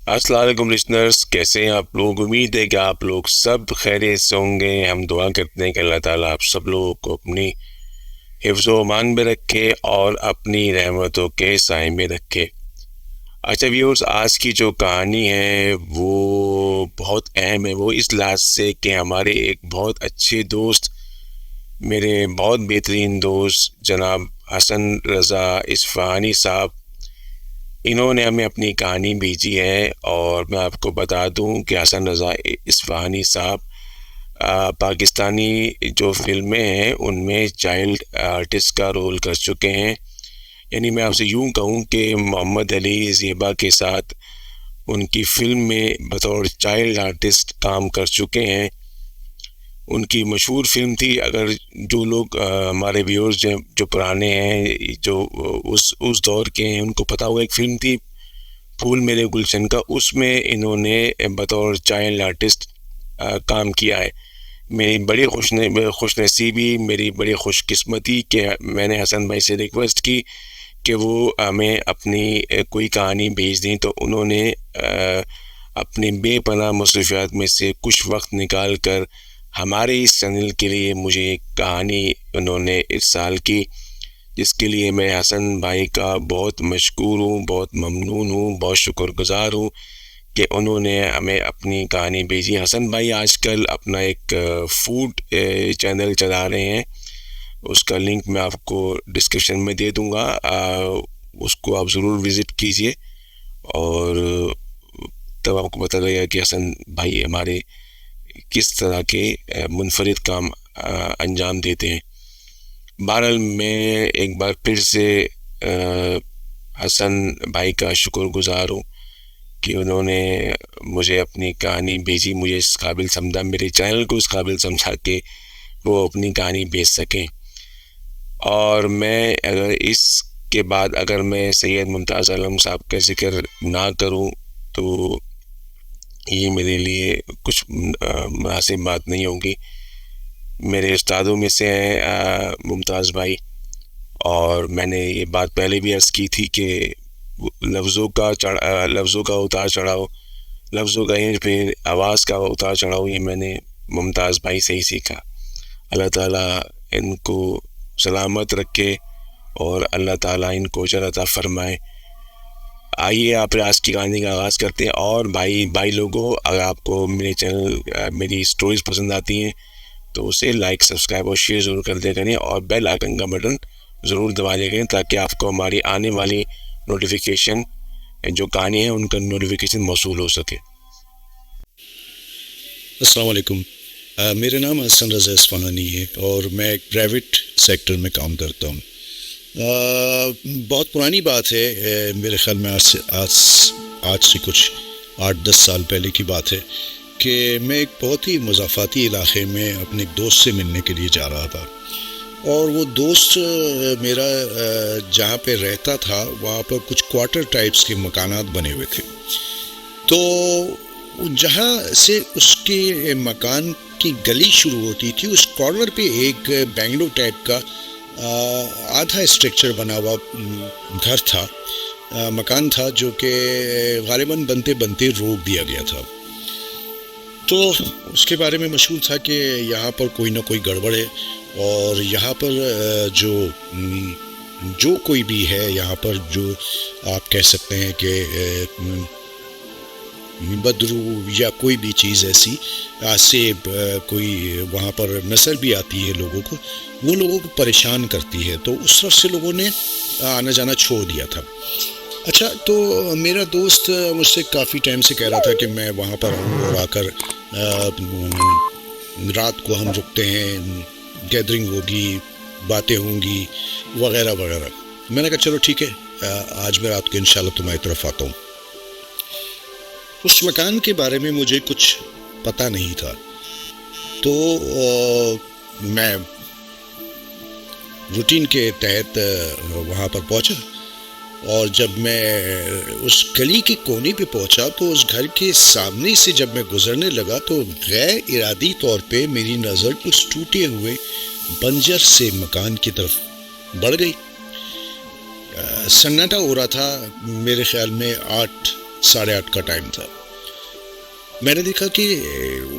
السلام علیکم لسنرس، کیسے ہیں آپ لوگ؟ امید ہے کہ آپ لوگ سب خیریت سے ہوں گے۔ ہم دعا کرتے ہیں کہ اللہ تعالیٰ آپ سب لوگوں کو اپنی حفظ و امان میں رکھے اور اپنی رحمتوں کے سائے میں رکھے۔ اچھا ویورز، آج کی جو کہانی ہے وہ بہت اہم ہے، وہ اس لحاظ سے کہ ہمارے ایک بہت اچھے دوست، میرے بہت بہترین دوست جناب حسن رضا اصفہانی صاحب، انہوں نے ہمیں اپنی کہانی بھیجی ہے۔ اور میں آپ کو بتا دوں کہ حسن رضا اصفہانی صاحب پاکستانی جو فلمیں ہیں ان میں چائلڈ آرٹسٹ کا رول کر چکے ہیں۔ یعنی میں آپ سے یوں کہوں کہ محمد علی زیبا کے ساتھ ان کی فلم میں بطور چائلڈ آرٹسٹ کام کر چکے ہیں۔ ان کی مشہور فلم تھی، اگر جو لوگ ہمارے ویورز جو پرانے ہیں، جو اس دور کے ہیں، ان کو پتہ ہوگا، ایک فلم تھی پھول میرے گلشن کا، اس میں انہوں نے بطور چائلڈ آرٹسٹ کام کیا ہے۔ میری بڑی خوش نصیبی، میری بڑی خوش قسمتی کہ میں نے حسن بھائی سے ریکویسٹ کی کہ وہ ہمیں اپنی کوئی کہانی بھیج دیں، تو انہوں نے اپنی بے پناہ مصروفیات میں سے کچھ وقت نکال کر ہمارے اس چینل کے لیے مجھے ایک کہانی انہوں نے ارسال کی، جس کے لیے میں حسن بھائی کا بہت مشکور ہوں، بہت ممنون ہوں، بہت شکر گزار ہوں کہ انہوں نے ہمیں اپنی کہانی بھیجی۔ حسن بھائی آج کل اپنا ایک فوڈ چینل چلا رہے ہیں، اس کا لنک میں آپ کو ڈسکرپشن میں دے دوں گا، اس کو آپ ضرور وزٹ کیجئے، اور تب آپ کو پتہ لگے گا کہ حسن بھائی ہمارے کس طرح کے منفرد کام انجام دیتے ہیں۔ بہرحال میں ایک بار پھر سے حسن بھائی کا شکر گزار ہوں کہ انہوں نے مجھے اپنی کہانی بھیجی، مجھے اس قابل سمجھا، میرے چینل کو اس قابل سمجھا کہ وہ اپنی کہانی بھیج سکیں۔ اور میں اگر اس کے بعد اگر میں سید ممتاز عالم صاحب کا ذکر نہ کروں تو یہ میرے لیے کچھ مناسب بات نہیں ہوگی۔ میرے استادوں میں سے ہیں ممتاز بھائی، اور میں نے یہ بات پہلے بھی عرض کی تھی کہ لفظوں کا اتار چڑھاؤ، لفظوں کا پھر آواز کا اتار چڑھاؤ، یہ میں نے ممتاز بھائی سے ہی سیکھا۔ اللہ تعالیٰ ان کو سلامت رکھے اور اللہ تعالیٰ ان کو اجر عطا فرمائے۔ آئیے آپ آج کی کہانی کا آغاز کرتے ہیں۔ اور بھائی لوگوں، اگر آپ کو میرے چینل میری سٹوریز پسند آتی ہیں تو اسے لائک، سبسکرائب اور شیئر ضرور کر دیا کریں، اور بیل آئکن کا بٹن ضرور دبا دیا کریں تاکہ آپ کو ہماری آنے والی نوٹیفیکیشن جو کہانی ہے ان کا نوٹیفیکیشن موصول ہو سکے۔ السلام علیکم، میرا نام حسن رضا اصفہانی ہے اور میں ایک پرائیویٹ سیکٹر میں کام کرتا ہوں۔ بہت پرانی بات ہے، میرے خیال میں آج سے کچھ 8-10 سال پہلے کی بات ہے کہ میں ایک بہت ہی مضافاتی علاقے میں اپنے ایک دوست سے ملنے کے لیے جا رہا تھا، اور وہ دوست میرا جہاں پہ رہتا تھا وہاں پر کچھ کوارٹر ٹائپس کے مکانات بنے ہوئے تھے۔ تو جہاں سے اس کے مکان کی گلی شروع ہوتی تھی، اس کارنر پہ ایک بینگلو ٹائپ کا آدھا اسٹرکچر بنا ہوا گھر تھا، مکان تھا، جو کہ غالباً بنتے بنتے روک دیا گیا تھا۔ تو اس کے بارے میں مشہور تھا کہ یہاں پر کوئی نہ کوئی گڑبڑ ہے، اور یہاں پر جو کوئی بھی ہے، یہاں پر جو آپ کہہ سکتے ہیں کہ بدرو یا کوئی بھی چیز ایسی آج سے کوئی وہاں پر نظر بھی آتی ہے لوگوں کو، وہ لوگوں کو پریشان کرتی ہے، تو اس طرف سے لوگوں نے آنا جانا چھوڑ دیا تھا۔ اچھا، تو میرا دوست مجھ سے کافی ٹائم سے کہہ رہا تھا کہ میں وہاں پر آؤں اور آ کر رات کو ہم رکتے ہیں، گیدرنگ ہوگی، باتیں ہوں گی وغیرہ وغیرہ۔ میں نے کہا چلو ٹھیک ہے، آج میں رات کو انشاءاللہ تمہاری طرف آتا ہوں۔ اس مکان کے بارے میں مجھے کچھ پتہ نہیں تھا، تو میں روٹین کے تحت وہاں پر پہنچا، اور جب میں اس گلی کے کونے پہ پہنچا تو اس گھر کے سامنے سے جب میں گزرنے لگا تو غیر ارادی طور پہ میری نظر اس ٹوٹے ہوئے بنجر سے مکان کی طرف بڑھ گئی۔ سناٹا ہو رہا تھا، میرے خیال میں 8:30 کا ٹائم تھا. میں نے دیکھا کہ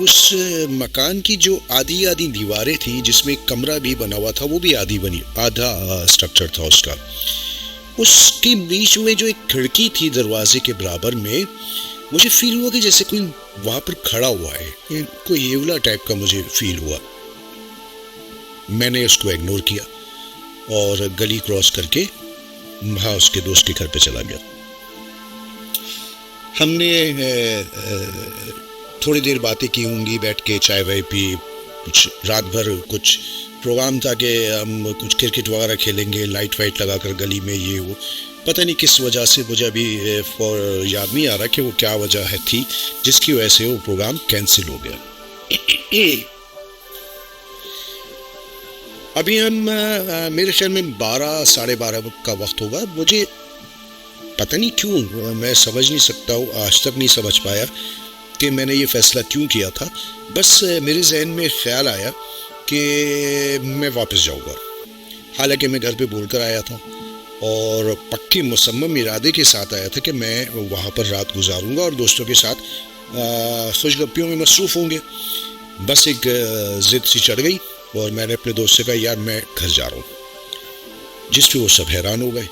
اس مکان کی جو آدھی دیواریں تھیں جس میں ایک کمرہ بھی بنا ہوا تھا وہ بھی آدھا اسٹرکچر تھا اس کا. اس کے بیچ میں جو ایک کھڑکی تھی دروازے کے برابر میں, مجھے فیل ہوا کہ جیسے کوئی وہاں پر کھڑا ہوا ہے, کوئی ہیولا ٹائپ کا مجھے فیل ہوا. میں نے اس کو اگنور کیا اور گلی کراس کر کے وہاں اس کے دوست کے گھر پہ چلا گیا. ہم نے تھوڑی دیر باتیں کی ہوں گی, بیٹھ کے چائے وائے پی, کچھ رات بھر کچھ پروگرام تھا کہ ہم کچھ کرکٹ وغیرہ کھیلیں گے لائٹ وائٹ لگا کر گلی میں, یہ وہ پتہ نہیں کس وجہ سے, مجھے ابھی یاد نہیں آ رہا کہ وہ کیا وجہ تھی جس کی وجہ سے وہ پروگرام کینسل ہو گیا. ابھی ہم میرے خیال میں 12-12:30 کا وقت ہوگا. مجھے پتہ نہیں کیوں, میں سمجھ نہیں سکتا ہوں, آج تک نہیں سمجھ پایا کہ میں نے یہ فیصلہ کیوں کیا تھا. بس میرے ذہن میں خیال آیا کہ میں واپس جاؤں گا. حالانکہ میں گھر پہ بول کر آیا تھا اور پکے مصمم ارادے کے ساتھ آیا تھا کہ میں وہاں پر رات گزاروں گا اور دوستوں کے ساتھ خوش گپیوں میں مصروف ہوں گے. بس ایک ضد سی چڑھ گئی اور میں نے اپنے دوست سے کہا یار میں گھر جا رہا ہوں. جس پہ وہ سب حیران ہو گئے,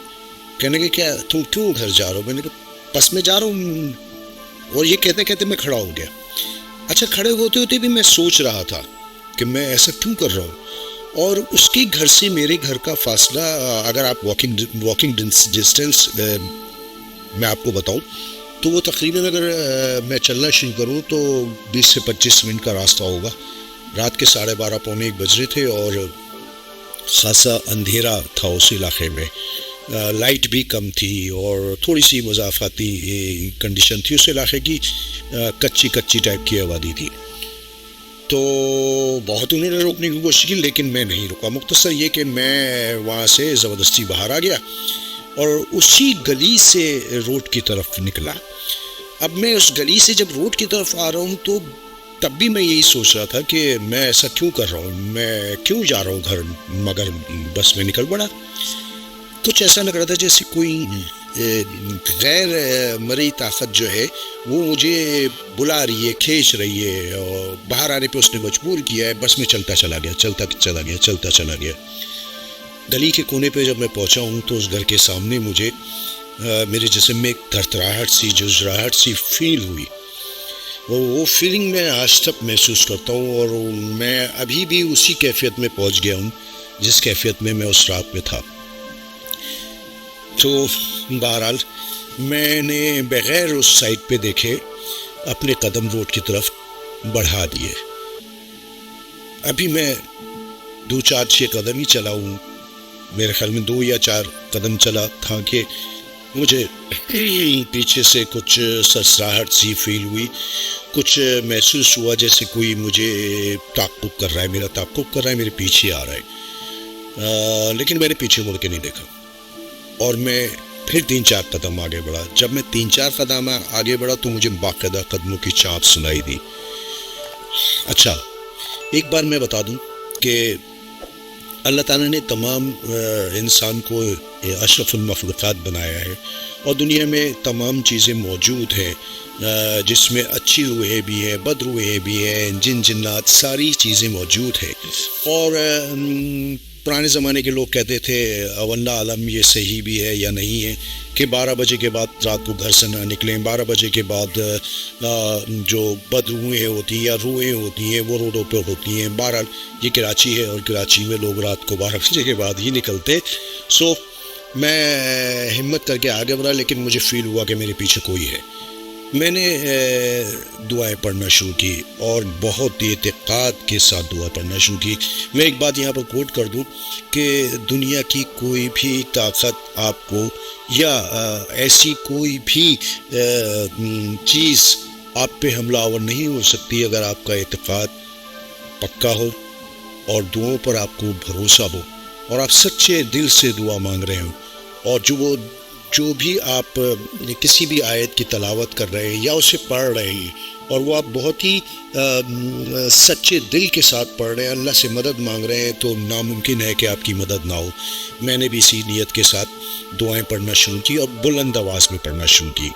کہنے کہ کیا تم کیوں گھر جا رہا ہو؟ میں نے کہا بس میں جا رہا ہوں. اور یہ کہتے کہتے میں کھڑا ہو گیا. اچھا, کھڑے ہوتے ہوتے بھی میں سوچ رہا تھا کہ میں ایسا کیوں کر رہا ہوں. اور اس کے گھر سے میرے گھر کا فاصلہ, اگر آپ واکنگ ڈسٹینس میں آپ کو بتاؤں تو وہ تقریباً اگر میں چلنا شروع کروں تو 20 سے 25 منٹ کا راستہ ہوگا. رات کے 12:30 پونے 1 بج رہے تھے اور خاصا اندھیرا تھا اس علاقے میں. لائٹ بھی کم تھی اور تھوڑی سی مضافاتی کنڈیشن تھی اس علاقے کی, کچی ٹائپ کی آبادی تھی. تو بہت انہوں نے روکنے کی کوشش کی لیکن میں نہیں رکا. مختصر یہ کہ میں وہاں سے زبردستی باہر آ گیا اور اسی گلی سے روڈ کی طرف نکلا. اب میں اس گلی سے جب روڈ کی طرف آ رہا ہوں تو تب بھی میں یہی سوچ رہا تھا کہ میں ایسا کیوں کر رہا ہوں, میں کیوں جا رہا ہوں گھر. مگر بس میں نکل پڑا. کچھ ایسا لگ رہا تھا جیسے کوئی غیر مرئی طاقت جو ہے وہ مجھے بلا رہی ہے, کھینچ رہی ہے, اور باہر آنے پہ اس نے مجبور کیا ہے. بس میں چلتا چلا گیا. گلی کے کونے پہ جب میں پہنچا ہوں تو اس گھر کے سامنے مجھے میرے جسم میں ایک تھرتھراہٹ سی, جھنجھلاہٹ سی فیل ہوئی. وہ فیلنگ میں آج تک محسوس کرتا ہوں اور میں ابھی بھی اسی کیفیت میں پہنچ گیا ہوں جس کیفیت میں اس رات میں تھا. تو بہرحال میں نے بغیر اس سائٹ پہ دیکھے اپنے قدم روڈ کی طرف بڑھا دیے. ابھی میں 2-4-6 قدم ہی چلا ہوں, میرے خیال میں 2 یا 4 قدم چلا تھا کہ مجھے پیچھے سے کچھ سرسراہٹ سی فیل ہوئی. کچھ محسوس ہوا جیسے کوئی مجھے تعقب کر رہا ہے, میرے پیچھے آ رہا ہے. لیکن میں نے پیچھے مڑ کے نہیں دیکھا اور میں پھر 3-4 قدم آگے بڑھا. جب میں 3-4 قدم آگے بڑھا تو مجھے باقاعدہ قدموں کی چاپ سنائی دی. اچھا, ایک بار میں بتا دوں کہ اللہ تعالیٰ نے تمام انسان کو اشرف المخلوقات بنایا ہے اور دنیا میں تمام چیزیں موجود ہیں جس میں اچھی روحیں بھی ہیں, بد روحیں بھی ہیں, جن جنات, ساری چیزیں موجود ہیں. اور پرانے زمانے کے لوگ کہتے تھے واللہ عالم یہ صحیح بھی ہے یا نہیں ہے کہ 12 بجے کے بعد رات کو گھر سے نہ نکلیں. 12 بجے کے بعد جو بد روحیں ہوتی ہیں یا روحیں ہوتی ہیں وہ روڈوں پہ ہوتی ہیں. بہرحال یہ کراچی ہے اور کراچی میں لوگ رات کو 12 بجے کے بعد ہی نکلتے. سو میں ہمت کر کے آگے بڑھا لیکن مجھے فیل ہوا کہ میرے پیچھے کوئی ہے. میں نے دعائیں پڑھنا شروع کی اور بہت ہی اعتقاد کے ساتھ دعا پڑھنا شروع کی. میں ایک بات یہاں پر کوٹ کر دوں کہ دنیا کی کوئی بھی طاقت آپ کو یا ایسی کوئی بھی چیز آپ پہ حملہ آور نہیں ہو سکتی اگر آپ کا اعتقاد پکا ہو اور دعاؤں پر آپ کو بھروسہ ہو اور آپ سچے دل سے دعا مانگ رہے ہوں اور جو بھی آپ کسی بھی آیت کی تلاوت کر رہے ہیں یا اسے پڑھ رہے ہیں اور وہ آپ بہت ہی سچے دل کے ساتھ پڑھ رہے ہیں, اللہ سے مدد مانگ رہے ہیں, تو ناممکن ہے کہ آپ کی مدد نہ ہو. میں نے بھی اسی نیت کے ساتھ دعائیں پڑھنا شروع کی اور بلند آواز میں پڑھنا شروع کی.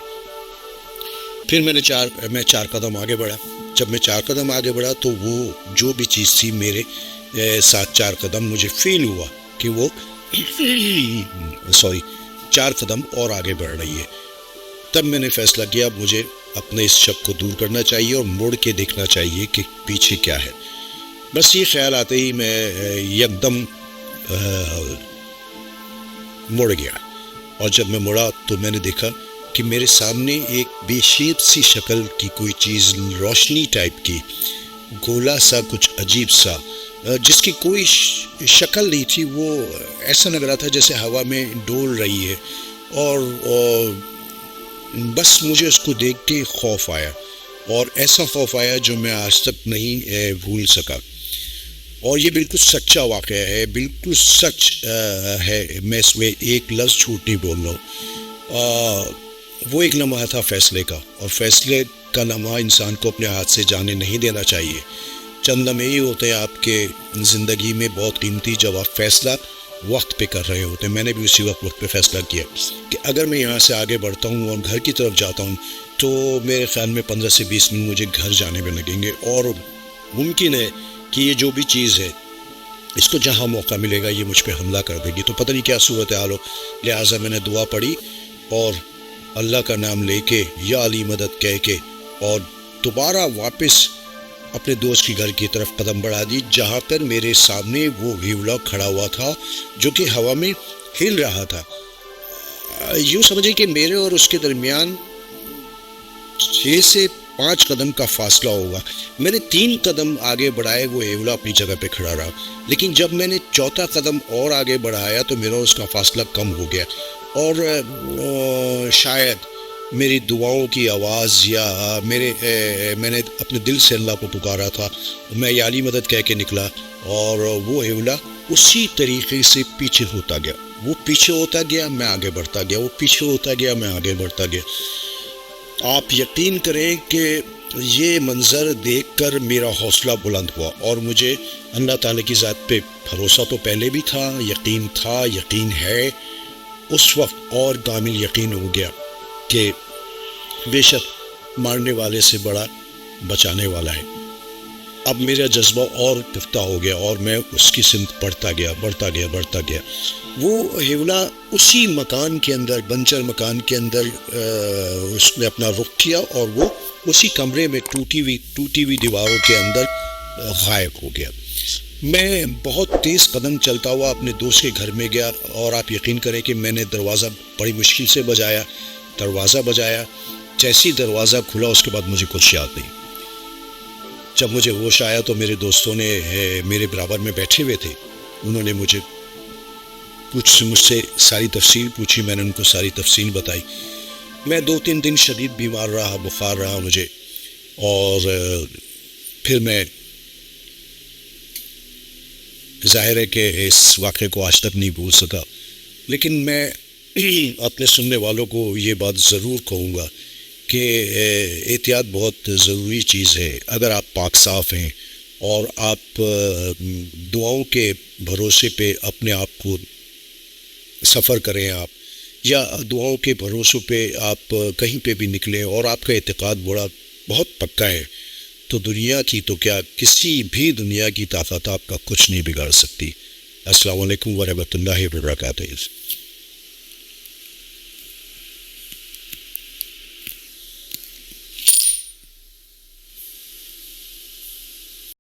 پھر میں 4 قدم آگے بڑھا. جب میں 4 قدم آگے بڑھا تو وہ جو بھی چیز تھی میرے ساتھ 4 قدم مجھے فیل ہوا کہ وہ 4 قدم اور آگے بڑھ رہی ہے. تب میں نے فیصلہ کیا مجھے اپنے اس شک کو دور کرنا چاہیے اور مڑ کے دیکھنا چاہیے کہ پیچھے کیا ہے. بس یہ خیال آتے ہی میں یکدم مڑ گیا. اور جب میں مڑا تو میں نے دیکھا کہ میرے سامنے ایک بے شیپ سی شکل کی کوئی چیز، روشنی ٹائپ کی، گولا سا کچھ عجیب سا، جس کی کوئی شکل نہیں تھی. وہ ایسا لگ رہا تھا جیسے ہوا میں ڈول رہی ہے. اور بس مجھے اس کو دیکھ کے خوف آیا، اور ایسا خوف آیا جو میں آج تک نہیں بھول سکا. اور یہ بالکل سچا واقعہ ہے، بالکل سچ ہے. میں اس میں ایک لفظ جھوٹ نہیں بول رہا ہوں. وہ ایک لمحہ تھا فیصلے کا، اور فیصلے کا لمحہ انسان کو اپنے ہاتھ سے جانے نہیں دینا چاہیے. چند لمحے ہی ہوتے ہیں آپ کے زندگی میں بہت قیمتی جب آپ فیصلہ وقت پہ کر رہے ہوتے ہیں. میں نے بھی اسی وقت پہ فیصلہ کیا کہ اگر میں یہاں سے آگے بڑھتا ہوں اور گھر کی طرف جاتا ہوں تو میرے خیال میں 15 سے 20 منٹ مجھے گھر جانے میں لگیں گے. اور ممکن ہے کہ یہ جو بھی چیز ہے اس کو جہاں موقع ملے گا یہ مجھ پہ حملہ کر دے گی. تو پتہ نہیں کیا صورتحال ہو. لہٰذا میں نے دعا پڑھی اور اللہ کا نام لے کے یا علی مدد کہہ کے اور دوبارہ واپس اپنے دوست کی گھر کی طرف قدم بڑھا دی، جہاں پر میرے سامنے وہ ہیولا کھڑا ہوا تھا جو کہ ہوا میں ہل رہا تھا. یوں سمجھیں کہ میرے اور اس کے درمیان 6 سے 5 قدم کا فاصلہ ہوگا. میں نے 3 قدم آگے بڑھائے، وہ ہیولا اپنی جگہ پہ کھڑا رہا. لیکن جب میں نے 4تھا قدم اور آگے بڑھایا تو میرا اس کا فاصلہ کم ہو گیا. اور شاید میری دعاؤں کی آواز یا میں نے اپنے دل سے اللہ کو پکارا تھا، میں یا علی مدد کہہ کے نکلا، اور وہ ہیولا اسی طریقے سے پیچھے ہوتا گیا. وہ پیچھے ہوتا گیا، میں آگے بڑھتا گیا. وہ پیچھے ہوتا گیا، میں آگے بڑھتا گیا. آپ یقین کریں کہ یہ منظر دیکھ کر میرا حوصلہ بلند ہوا، اور مجھے اللہ تعالیٰ کی ذات پہ بھروسہ تو پہلے بھی تھا، یقین ہے. اس وقت اور کامل یقین ہو گیا کہ بے شک مارنے والے سے بڑا بچانے والا ہے. اب میرا جذبہ اور پختہ ہو گیا اور میں اس کی سمت بڑھتا گیا. وہ ہیولا اسی مکان کے اندر، بنجر مکان کے اندر اس نے اپنا رخ کیا، اور وہ اسی کمرے میں ٹوٹی ہوئی دیواروں کے اندر غائب ہو گیا. میں بہت تیز قدم چلتا ہوا اپنے دوست کے گھر میں گیا، اور آپ یقین کریں کہ میں نے دروازہ بڑی مشکل سے بجایا. جیسی دروازہ کھلا اس کے بعد مجھے کچھ یاد نہیں. جب مجھے ہوش آیا تو میرے دوستوں نے میرے برابر میں بیٹھے ہوئے تھے، انہوں نے مجھ سے ساری تفصیل پوچھی. میں نے ان کو ساری تفصیل بتائی. میں 2-3 دن شدید بیمار رہا، بخار رہا مجھے، اور پھر میں ظاہر ہے کہ اس واقعے کو آج تک نہیں بھول سکا. لیکن میں اپنے سننے والوں کو یہ بات ضرور کہوں گا کہ احتیاط بہت ضروری چیز ہے. اگر آپ پاک صاف ہیں اور آپ دعاؤں کے بھروسے پہ اپنے آپ کو سفر کریں، آپ یا دعاؤں کے بھروسوں پہ آپ کہیں پہ بھی نکلیں اور آپ کا اعتقاد بہت پکا ہے، تو دنیا کی تو کیا، کسی بھی دنیا کی طاقت آپ کا کچھ نہیں بگاڑ سکتی. السلام علیکم ورحمۃ اللہ وبرکاتہ.